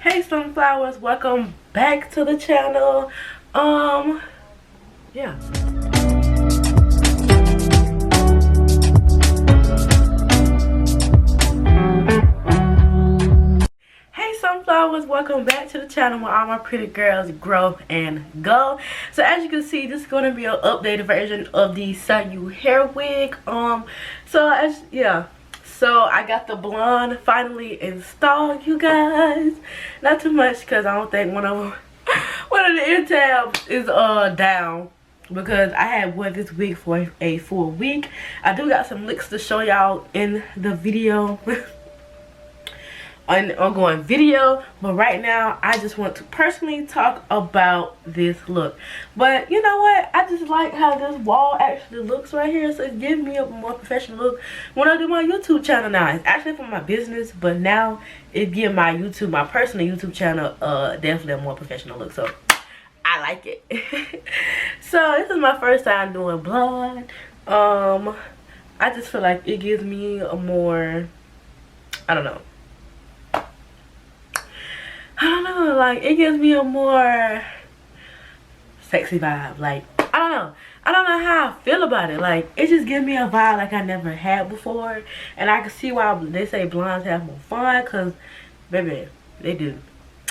Hey sunflowers, welcome back to the channel. Yeah. Hey sunflowers, welcome back to the channel where all my pretty girls grow and go. So as you can see, this is going to be an updated version of the Caixiu hair wig. So I got the blonde finally installed, you guys. Not too much because I don't think one of the ear tabs is down, because I had worn this wig for a full week. I do got some licks to show y'all in the video. An ongoing video, but right now I just want to personally talk about this look. But you know what, I just like how this wall actually looks right here, so it's giving me a more professional look when I do my YouTube channel. Now it's actually for my business, but now it gives my personal YouTube channel definitely a more professional look, so I like it. So this is my first time doing blonde. I just feel like it gives me a more, I don't know, like it gives me a more sexy vibe. Like I don't know how I feel about it. Like it just gives me a vibe like I never had before, and I can see why they say blondes have more fun, cause baby, they do.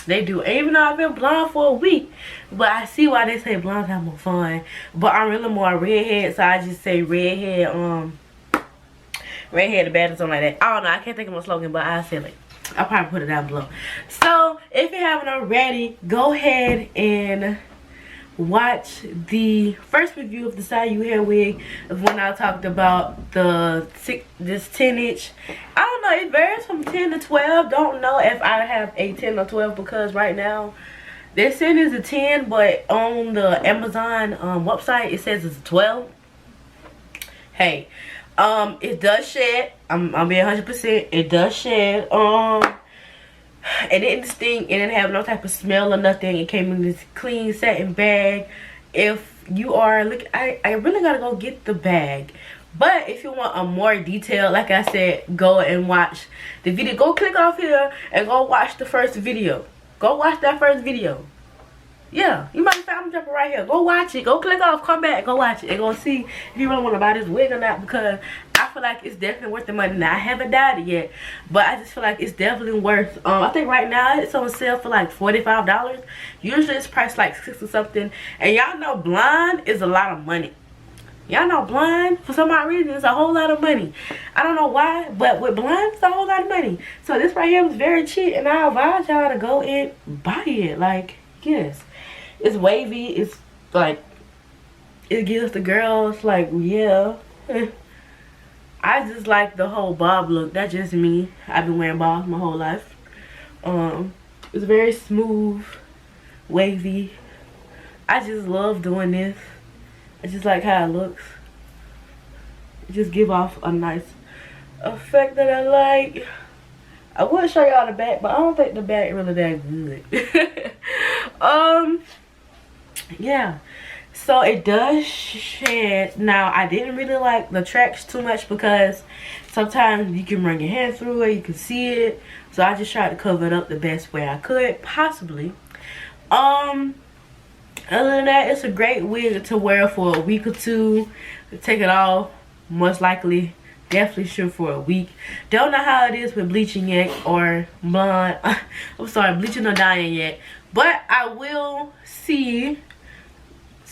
Even though I've been blonde for a week, but I see why they say blondes have more fun. But I'm really more redhead, so I just say redhead the bad or something like that. I don't know, I can't think of my slogan, but I say it. I'll probably put it down below. So if you haven't already, go ahead and watch the first review of the Caixiu hair wig of when I talked about this 10-inch. I don't know, it varies from 10 to 12. Don't know if I have a 10 or 12, because right now they're saying it's a 10, but on the Amazon website it says it's a 12. Hey, it does shed. I'm being 100%. It does shed. It didn't stink. It didn't have no type of smell or nothing. It came in this clean satin bag. If you are looking, I really gotta go get the bag. But if you want a more detailed, like I said, go and watch the video. Go click off here and go watch the first video. Go watch that first video. Yeah, you might have found jumping right here. Go watch it. Go click off, come back, go watch it, and go see if you really want to buy this wig or not, because I feel like it's definitely worth the money. Now I haven't dyed it yet, but I just feel like it's definitely worth. I think right now it's on sale for like $45. Usually it's priced like $60 or something. And y'all know blonde is a lot of money. Y'all know blonde, for some odd reason, it's a whole lot of money. I don't know why, but with blonde, it's a whole lot of money. So this right here was very cheap, and I advise y'all to go and buy it. Like, yes. It's wavy. It's like, it gives the girls like, yeah. I just like the whole bob look. That's just me. I've been wearing bobs my whole life. It's very smooth, wavy. I just love doing this. I just like how it looks. It just give off a nice effect that I like. I would show y'all the back, but I don't think the back really that good. Yeah, so it does shed. Now I didn't really like the tracks too much, because sometimes you can run your hand through it, you can see it, so I just tried to cover it up the best way I could possibly. Other than that, it's a great wig to wear for a week or two. Take it off, most likely, definitely sure, for a week. Don't know how it is with bleaching yet, or blonde. I'm sorry, bleaching or dyeing yet, but I will see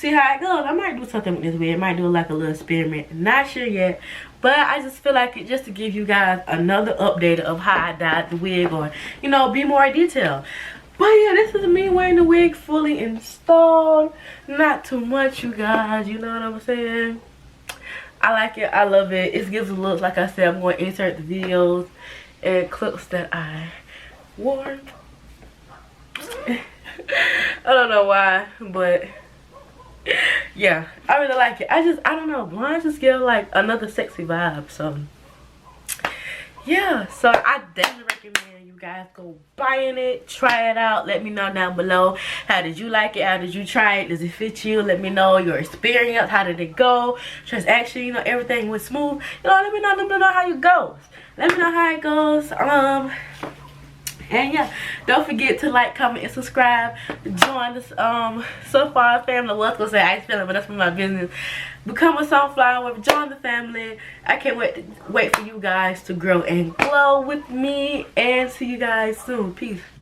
how it goes. I might do something with this wig. I might do like a little experiment. Not sure yet, but I just feel like it, just to give you guys another update of how I dyed the wig, or you know, be more detailed. But yeah, this is me wearing the wig fully installed. Not too much, you guys, you know what I'm saying? I like it. I love it. It gives a look. Like I said, I'm going to insert the videos and clips that I wore. I don't know why, but yeah, I really like it. I don't know, blonde just give like another sexy vibe. So yeah, so I definitely recommend you guys go buying it, try it out. Let me know down below, how did you like it? How did you try it? Does it fit you? Let me know your experience. How did it go? Transaction, you know, everything was smooth. You know, let me know how it goes. Let me know how it goes. And yeah, don't forget to like, comment, and subscribe. Join this Sunflower family. Well, I was gonna say Ice family, but that's my business. Become a Sunflower. Join the family. I can't wait for you guys to grow and glow with me. And see you guys soon. Peace.